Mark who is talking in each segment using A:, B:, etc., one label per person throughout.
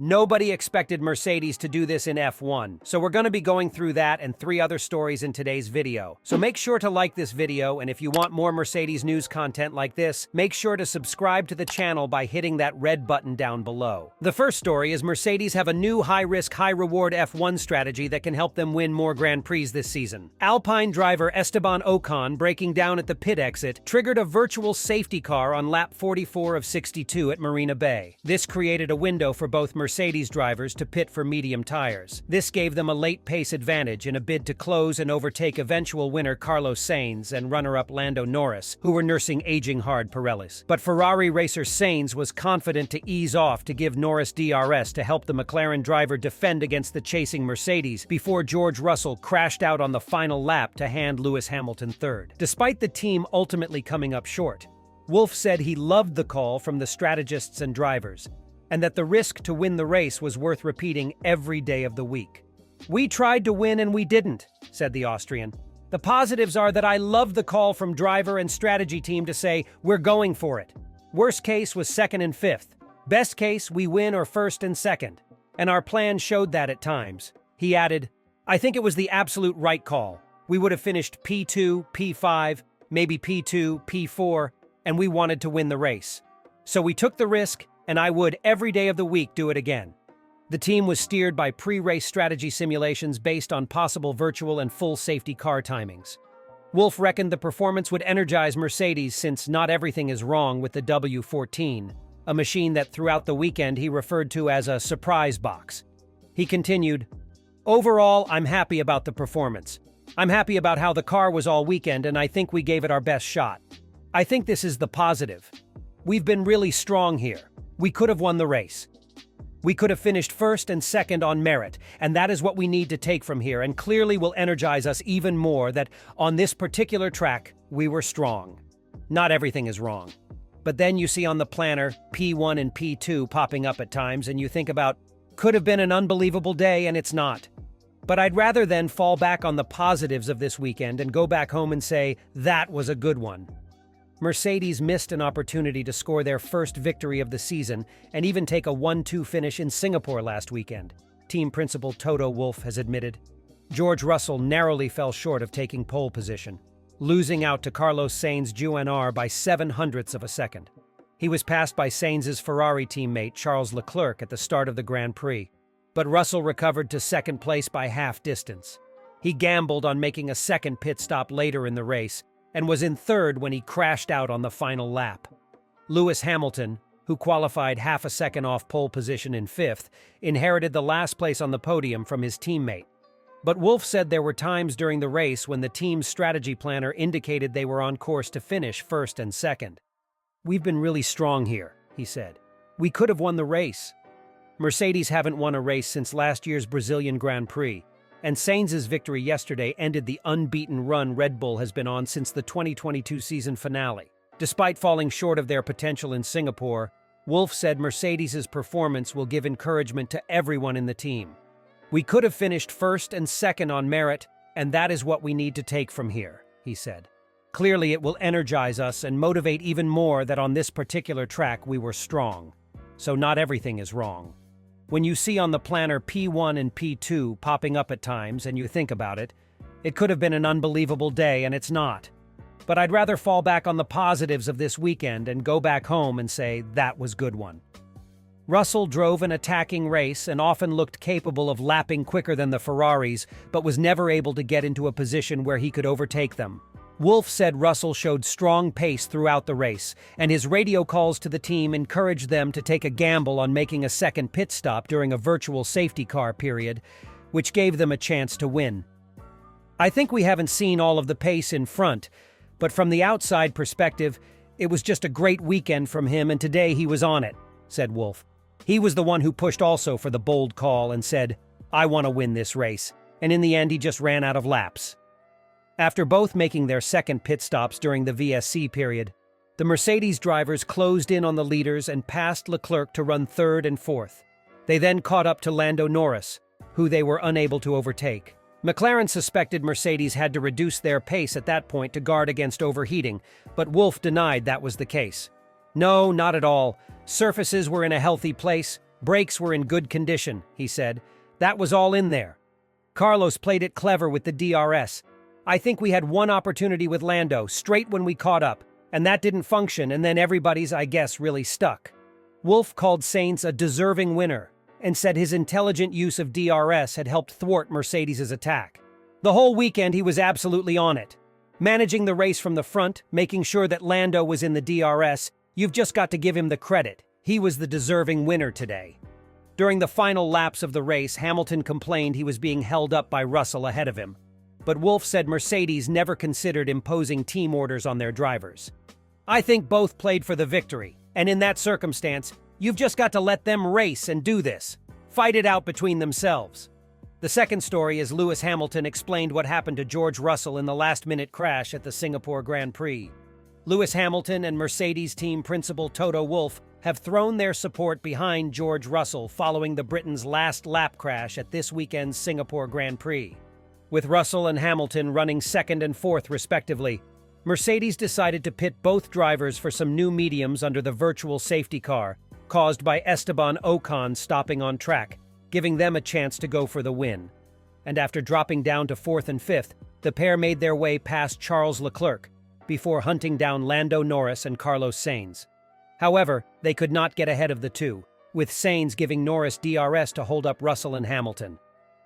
A: Nobody expected Mercedes to do this in F1, so we're going to be going through that and 3 other stories in today's video. So make sure to like this video, and if you want more Mercedes news content like this, make sure to subscribe to the channel by hitting that red button down below. The first story is Mercedes have a new high-risk, high-reward F1 strategy that can help them win more Grand Prix this season. Alpine driver Esteban Ocon, breaking down at the pit exit, triggered a virtual safety car on lap 44 of 62 at Marina Bay. This created a window for both Mercedes drivers to pit for medium tires. This gave them a late pace advantage in a bid to close and overtake eventual winner Carlos Sainz and runner-up Lando Norris, who were nursing aging hard Pirellis. But Ferrari racer Sainz was confident to ease off to give Norris DRS to help the McLaren driver defend against the chasing Mercedes before George Russell crashed out on the final lap to hand Lewis Hamilton third. Despite the team ultimately coming up short, Wolff said he loved the call from the strategists and drivers, and that the risk to win the race was worth repeating every day of the week. "We tried to win and we didn't," said the Austrian. "The positives are that I love the call from driver and strategy team to say, we're going for it. Worst case was 2nd and 5th. Best case, we win or 1st and 2nd. And our plan showed that at times." He added, "I think it was the absolute right call. We would have finished P2, P5, maybe P2, P4, and we wanted to win the race. So we took the risk, and I would every day of the week do it again." The team was steered by pre-race strategy simulations based on possible virtual and full safety car timings. Wolff reckoned the performance would energize Mercedes since not everything is wrong with the W14, a machine that throughout the weekend he referred to as a surprise box. He continued, "Overall, I'm happy about the performance. I'm happy about how the car was all weekend, and I think we gave it our best shot. I think this is the positive. We've been really strong here. We could have won the race. We could have finished 1st and 2nd on merit, and that is what we need to take from here, and clearly will energize us even more that on this particular track, we were strong. Not everything is wrong. But then you see on the planner P1 and P2 popping up at times, and you think about, could have been an unbelievable day, and it's not. But I'd rather then fall back on the positives of this weekend and go back home and say, that was a good one." Mercedes missed an opportunity to score their first victory of the season and even take a 1-2 finish in Singapore last weekend, team principal Toto Wolff has admitted. George Russell narrowly fell short of taking pole position, losing out to Carlos Sainz Jr. by 0.07 of a second. He was passed by Sainz's Ferrari teammate Charles Leclerc at the start of the Grand Prix, but Russell recovered to 2nd place by half distance. He gambled on making a second pit stop later in the race, and was in 3rd when he crashed out on the final lap. Lewis Hamilton, who qualified half a second off pole position in 5th, inherited the last place on the podium from his teammate. But Wolff said there were times during the race when the team's strategy planner indicated they were on course to finish 1st and 2nd. "We've been really strong here," he said. "We could have won the race." Mercedes haven't won a race since last year's Brazilian Grand Prix, and Sainz's victory yesterday ended the unbeaten run Red Bull has been on since the 2022 season finale. Despite falling short of their potential in Singapore, Wolff said Mercedes's performance will give encouragement to everyone in the team. "We could have finished 1st and 2nd on merit, and that is what we need to take from here," he said. "Clearly it will energize us and motivate even more that on this particular track we were strong. So not everything is wrong." When you see on the planner P1 and P2 popping up at times and you think about it, it could have been an unbelievable day, and it's not. But I'd rather fall back on the positives of this weekend and go back home and say, that was good one. Russell drove an attacking race and often looked capable of lapping quicker than the Ferraris, but was never able to get into a position where he could overtake them. Wolff said Russell showed strong pace throughout the race, and his radio calls to the team encouraged them to take a gamble on making a second pit stop during a virtual safety car period, which gave them a chance to win. "I think we haven't seen all of the pace in front, but from the outside perspective, it was just a great weekend from him, and today he was on it," said Wolff. He was the one who pushed also for the bold call and said, "I want to win this race," and in the end he just ran out of laps. After both making their second pit stops during the VSC period, the Mercedes drivers closed in on the leaders and passed Leclerc to run 3rd and 4th. They then caught up to Lando Norris, who they were unable to overtake. McLaren suspected Mercedes had to reduce their pace at that point to guard against overheating, but Wolff denied that was the case. "No, not at all. Surfaces were in a healthy place. Brakes were in good condition, he said. That was all in there. Carlos played it clever with the DRS. I think we had one opportunity with Lando, straight when we caught up, and that didn't function, and then everybody's, I guess, really stuck. Wolff called Sainz a deserving winner, and said his intelligent use of DRS had helped thwart Mercedes' attack. The whole weekend he was absolutely on it. Managing the race from the front, making sure that Lando was in the DRS, you've just got to give him the credit. He was the deserving winner today. During the final laps of the race, Hamilton complained he was being held up by Russell ahead of him. But Wolff said Mercedes never considered imposing team orders on their drivers. I think both played for the victory, and in that circumstance, you've just got to let them race and do this. Fight it out between themselves. The second story is Lewis Hamilton explained what happened to George Russell in the last-minute crash at the Singapore Grand Prix. Lewis Hamilton and Mercedes team principal Toto Wolff have thrown their support behind George Russell following the Britain's last lap crash at this weekend's Singapore Grand Prix. With Russell and Hamilton running second and fourth respectively, Mercedes decided to pit both drivers for some new mediums under the virtual safety car, caused by Esteban Ocon stopping on track, giving them a chance to go for the win. And after dropping down to fourth and fifth, the pair made their way past Charles Leclerc, before hunting down Lando Norris and Carlos Sainz. However, they could not get ahead of the two, with Sainz giving Norris DRS to hold up Russell and Hamilton.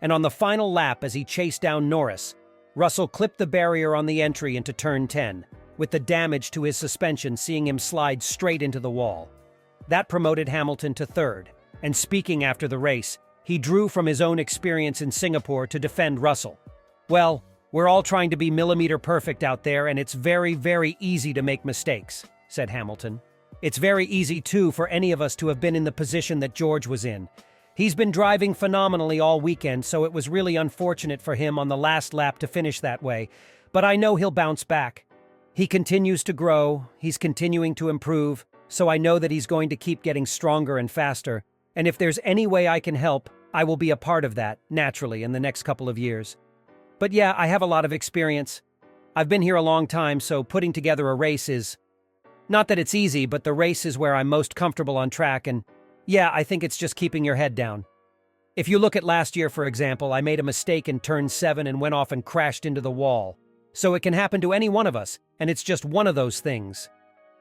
A: And on the final lap as he chased down Norris, Russell clipped the barrier on the entry into turn 10, with the damage to his suspension seeing him slide straight into the wall. That promoted Hamilton to third, and speaking after the race, he drew from his own experience in Singapore to defend Russell. Well, we're all trying to be millimeter perfect out there, and it's very, very easy to make mistakes, said Hamilton. It's very easy, too, for any of us to have been in the position that George was in. He's been driving phenomenally all weekend, so it was really unfortunate for him on the last lap to finish that way, but I know he'll bounce back. He continues to grow, he's continuing to improve, so I know that he's going to keep getting stronger and faster, and if there's any way I can help, I will be a part of that, naturally, in the next couple of years. But yeah, I have a lot of experience. I've been here a long time, so putting together a race is... Not that it's easy, but the race is where I'm most comfortable on track, and yeah, I think it's just keeping your head down. If you look at last year, for example, I made a mistake in turn 7 and went off and crashed into the wall. So it can happen to any one of us, and it's just one of those things.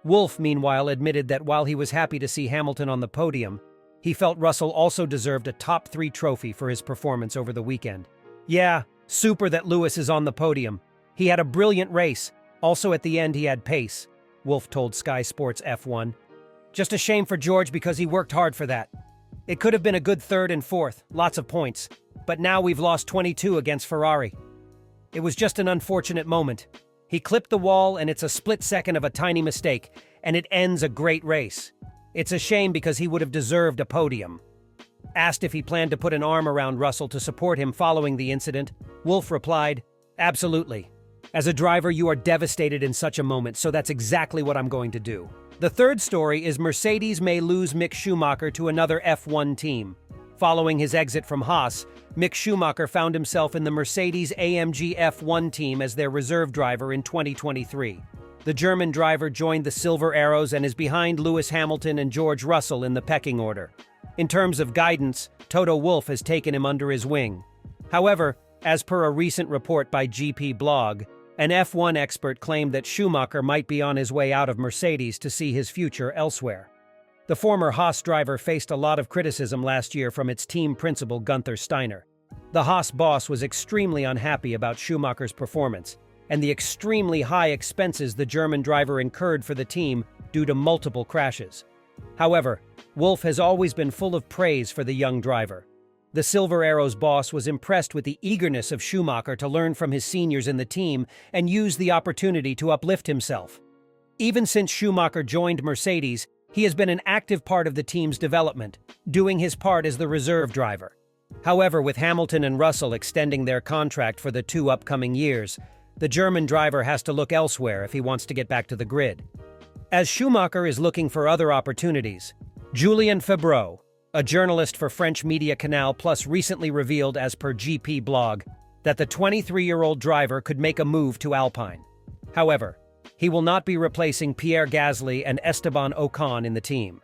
A: Wolff, meanwhile, admitted that while he was happy to see Hamilton on the podium, he felt Russell also deserved a top 3 trophy for his performance over the weekend. Yeah, super that Lewis is on the podium. He had a brilliant race. Also at the end he had pace, Wolff told Sky Sports F1. Just a shame for George because he worked hard for that. It could have been a good third and fourth, lots of points. But now we've lost 22 against Ferrari. It was just an unfortunate moment. He clipped the wall and it's a split second of a tiny mistake, and it ends a great race. It's a shame because he would have deserved a podium. Asked if he planned to put an arm around Russell to support him following the incident, Wolff replied, "Absolutely. As a driver, you are devastated in such a moment, so that's exactly what I'm going to do." The third story is Mercedes may lose Mick Schumacher to another F1 team. Following his exit from Haas, Mick Schumacher found himself in the Mercedes-AMG F1 team as their reserve driver in 2023. The German driver joined the Silver Arrows and is behind Lewis Hamilton and George Russell in the pecking order. In terms of guidance, Toto Wolff has taken him under his wing. However, as per a recent report by GP Blog, an F1 expert claimed that Schumacher might be on his way out of Mercedes to see his future elsewhere. The former Haas driver faced a lot of criticism last year from its team principal Gunther Steiner. The Haas boss was extremely unhappy about Schumacher's performance and the extremely high expenses the German driver incurred for the team due to multiple crashes. However, Wolff has always been full of praise for the young driver. The Silver Arrows boss was impressed with the eagerness of Schumacher to learn from his seniors in the team and use the opportunity to uplift himself. Even since Schumacher joined Mercedes, he has been an active part of the team's development, doing his part as the reserve driver. However, with Hamilton and Russell extending their contract for the 2 upcoming years, the German driver has to look elsewhere if he wants to get back to the grid. As Schumacher is looking for other opportunities, Julien Febvreau, a journalist for French media Canal Plus, recently revealed as per GP Blog that the 23-year-old driver could make a move to Alpine. However, he will not be replacing Pierre Gasly and Esteban Ocon in the team.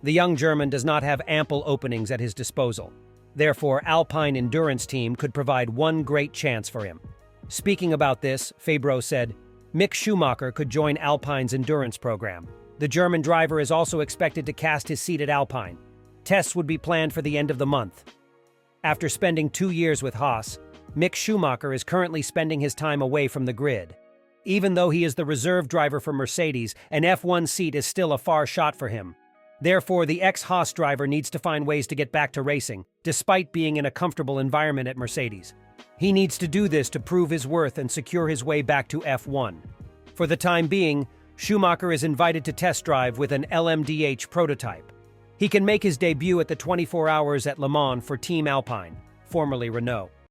A: The young German does not have ample openings at his disposal. Therefore, Alpine Endurance Team could provide one great chance for him. Speaking about this, Fabro said, Mick Schumacher could join Alpine's endurance program. The German driver is also expected to cast his seat at Alpine. Tests would be planned for the end of the month. After spending 2 years with Haas, Mick Schumacher is currently spending his time away from the grid. Even though he is the reserve driver for Mercedes, an F1 seat is still a far shot for him. Therefore, the ex-Haas driver needs to find ways to get back to racing, despite being in a comfortable environment at Mercedes. He needs to do this to prove his worth and secure his way back to F1. For the time being, Schumacher is invited to test drive with an LMDH prototype. He can make his debut at the 24 Hours at Le Mans for Team Alpine, formerly Renault.